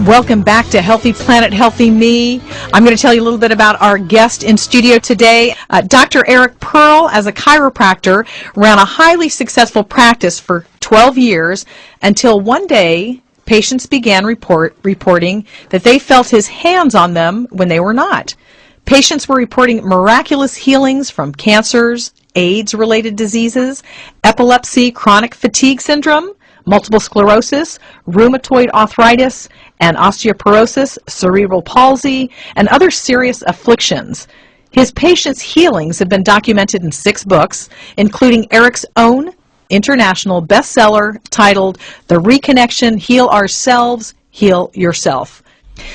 Welcome back to Healthy Planet, Healthy Me. I'm going to tell you a little bit about our guest in studio today. Dr. Eric Pearl, as a chiropractor, ran a highly successful practice for 12 years until one day patients began reporting that they felt his hands on them when they were not. Patients were reporting miraculous healings from cancers, AIDS-related diseases, epilepsy, chronic fatigue syndrome, multiple sclerosis, rheumatoid arthritis, and osteoporosis, cerebral palsy, and other serious afflictions. His patients' healings have been documented in 6 books, including Eric's own international bestseller titled The Reconnection, Heal Ourselves, Heal Yourself.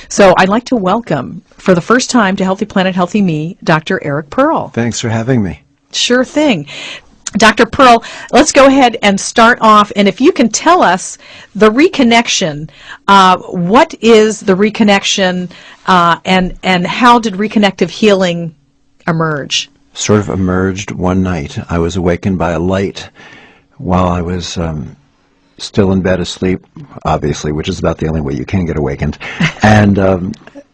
So I'd like to welcome, for the first time to Healthy Planet, Healthy Me, Dr. Eric Pearl. Thanks for having me. Sure thing. Dr. Pearl, let's go ahead and start off, and if you can tell us the reconnection, what is the reconnection, and how did reconnective healing emerge? Sort of emerged one night. I was awakened by a light while I was still in bed asleep, obviously, which is about the only way you can get awakened. And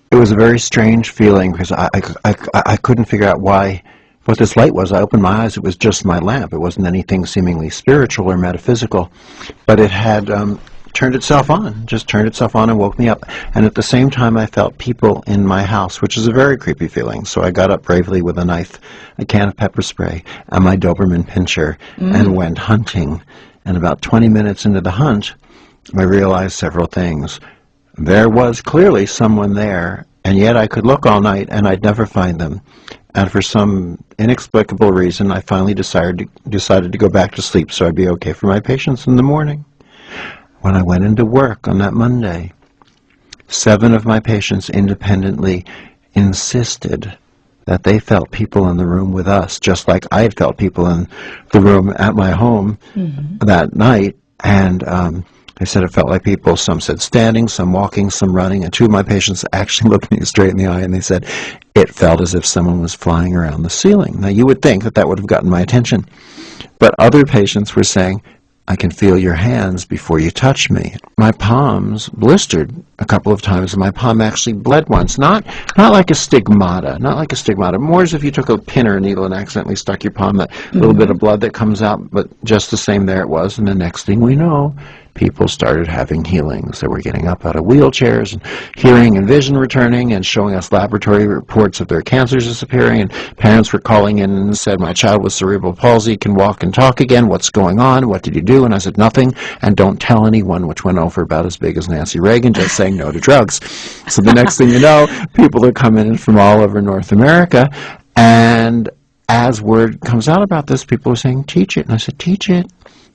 it was a very strange feeling because I couldn't figure out what this light was. I opened my eyes. It was just my lamp. It wasn't anything seemingly spiritual or metaphysical, but it had turned itself on, just turned itself on and woke me up. And at the same time, I felt people in my house, which is a very creepy feeling. So I got up bravely with a knife, a can of pepper spray, and my Doberman pinscher, and went hunting. And about 20 minutes into the hunt, I realized several things. There was clearly someone there, and yet I could look all night and I'd never find them. And for some inexplicable reason, I finally decided to go back to sleep so I'd be okay for my patients in the morning. When I went into work on that Monday, 7 of my patients independently insisted that they felt people in the room with us, just like I had felt people in the room at my home that night. And they said it felt like people. Some said standing, some walking, some running. And 2 of my patients actually looked me straight in the eye and they said, it felt as if someone was flying around the ceiling. Now, you would think that that would have gotten my attention. But other patients were saying, I can feel your hands before you touch me. My palms blistered a couple of times, and my palm actually bled once. Not like a stigmata, more as if you took a pin or a needle and accidentally stuck your palm, that little bit of blood that comes out, but just the same there it was. And the next thing we know, people started having healings. They were getting up out of wheelchairs and hearing and vision returning and showing us laboratory reports of their cancers disappearing, and parents were calling in and said, my child with cerebral palsy can walk and talk again. What's going on? What did you do? And I said, nothing, and don't tell anyone, which went over about as big as Nancy Reagan just saying no to drugs. So the next thing you know, people are coming in from all over North America, and as word comes out about this, people are saying, teach it. And I said, teach it?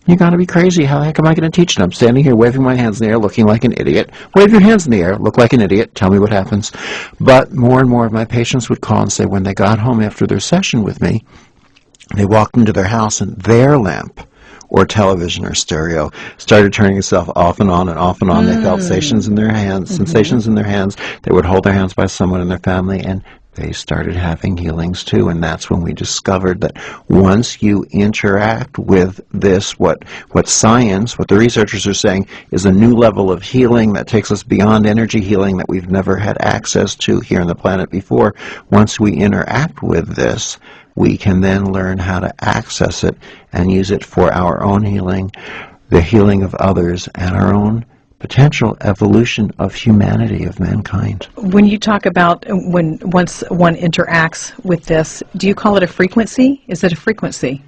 You got to be crazy. How the heck am I going to teach it? I'm standing here waving my hands in the air, looking like an idiot. Wave your hands in the air, look like an idiot, tell me what happens. But more and more of my patients would call and say when they got home after their session with me, they walked into their house and their lamp or television or stereo started turning itself off and on and off and on. They felt sensations in their hands. They would hold their hands by someone in their family, and they started having healings too. And that's when we discovered that once you interact with this, what science, what the researchers are saying, is a new level of healing that takes us beyond energy healing that we've never had access to here on the planet before. Once we interact with this, we can then learn how to access it and use it for our own healing, the healing of others, and our own potential evolution of humanity, of mankind. When you talk about once one interacts with this, do you call it a frequency? Is it a frequency?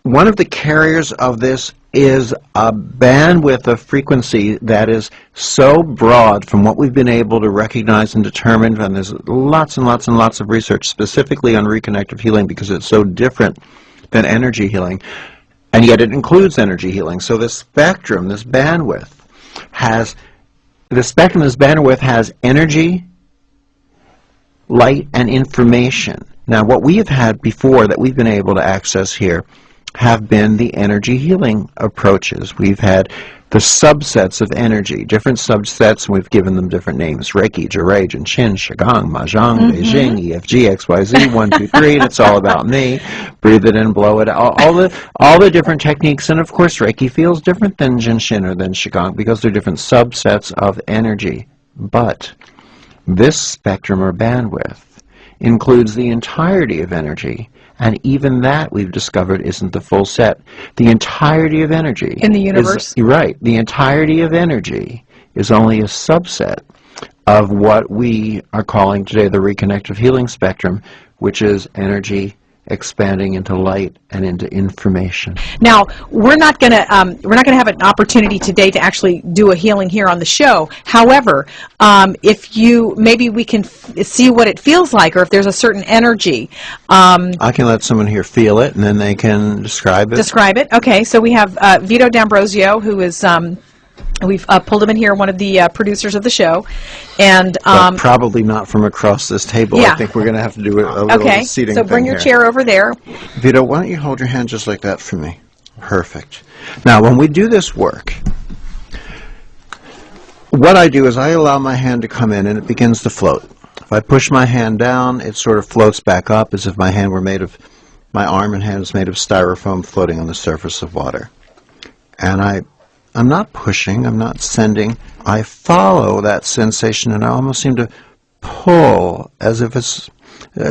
One of the carriers of this is a bandwidth of frequency that is so broad from what we've been able to recognize and determine, and there's lots and lots and lots of research specifically on reconnective healing because it's so different than energy healing, and yet it includes energy healing. So this spectrum, this bandwidth, has energy, light, and information. Now, what we have had before that we've been able to access here have been the energy healing approaches. We've had the subsets of energy, different subsets, and we've given them different names: Reiki, Jurei, Jinshin, Qigong, Mahjong, Beijing, EFG, XYZ, 1, 2, 3, and it's all about me. Breathe it in, blow it out, all the different techniques. And of course, Reiki feels different than Jinshin or than Qigong because they're different subsets of energy. But this spectrum or bandwidth includes the entirety of energy, and even that we've discovered isn't the full set. The entirety of energy in the universe? Right. The entirety of energy is only a subset of what we are calling today the reconnective healing spectrum, which is energy expanding into light and into information. Now, we're not going to have an opportunity today to actually do a healing here on the show. However, if you maybe we can see what it feels like, or if there's a certain energy. I can let someone here feel it, and then they can describe it. Describe it. Okay. So we have Vito D'Ambrosio, who is. We've pulled him in here, one of the producers of the show, and but probably not from across this table. Yeah. I think we're going to have to do a little seating so bring thing your here. chair over there. Vito, why don't you hold your hand just like that for me? Perfect. Now, when we do this work, what I do is I allow my hand to come in, and it begins to float. If I push my hand down, it sort of floats back up as if my arm and hand is made of styrofoam floating on the surface of water. And I'm not pushing, I'm not sending. I follow that sensation, and I almost seem to pull as if it's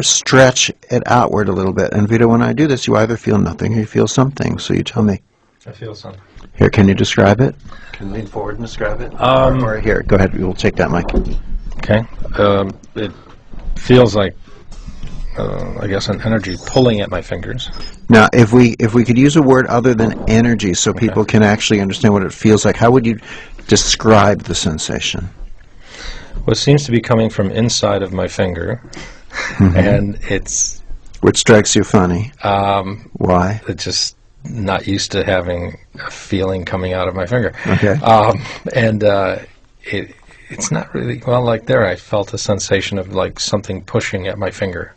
stretch it outward a little bit. And Vito, when I do this, you either feel nothing or you feel something. So you tell me. I feel something. Here, can you describe it? Can you lean forward and describe it? Or here, go ahead. We'll take that mic. Okay. It feels like, I guess, an energy pulling at my fingers. Now, if we could use a word other than energy so people can actually understand what it feels like, how would you describe the sensation? Well, it seems to be coming from inside of my finger, and it's... Which strikes you funny. Why? It's just not used to having a feeling coming out of my finger. Okay. It's not really... Well, like there, I felt a sensation of like something pushing at my finger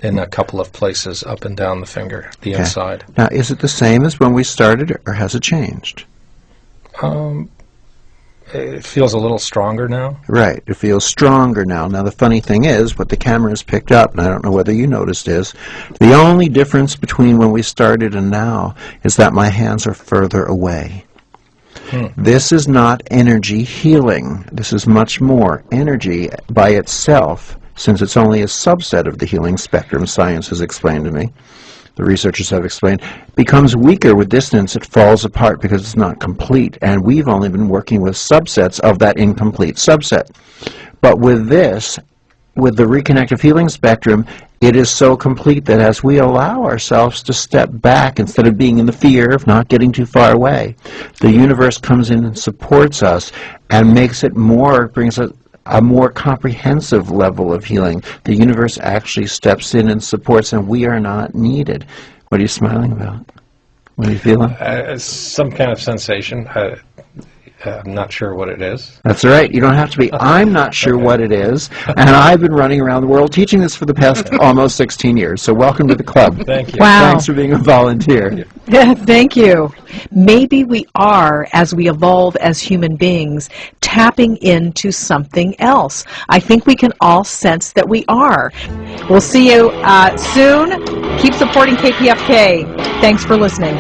in a couple of places up and down the finger, the inside. Now, is it the same as when we started, or has it changed? It feels a little stronger now. Right, it feels stronger now. Now, the funny thing is, what the camera has picked up, and I don't know whether you noticed, is the only difference between when we started and now is that my hands are further away. This is not energy healing. This is much more. Energy by itself, since it's only a subset of the healing spectrum, science has explained to me, the researchers have explained, becomes weaker with distance. It falls apart because it's not complete, and we've only been working with subsets of that incomplete subset. But with this, with the reconnective healing spectrum, it is so complete that as we allow ourselves to step back, instead of being in the fear of not getting too far away, the universe comes in and supports us and makes it more, brings a more comprehensive level of healing. The universe actually steps in and supports, and we are not needed. What are you smiling about? What are you feeling? Some kind of sensation. I'm not sure what it is. That's right. You don't have to be. I'm not sure what it is, and I've been running around the world teaching this for the past almost 16 years. So welcome to the club. Thank you. Wow. Thanks for being a volunteer. Thank you. Maybe we are, as we evolve as human beings, tapping into something else. I think we can all sense that we are. We'll see you soon. Keep supporting KPFK. Thanks for listening.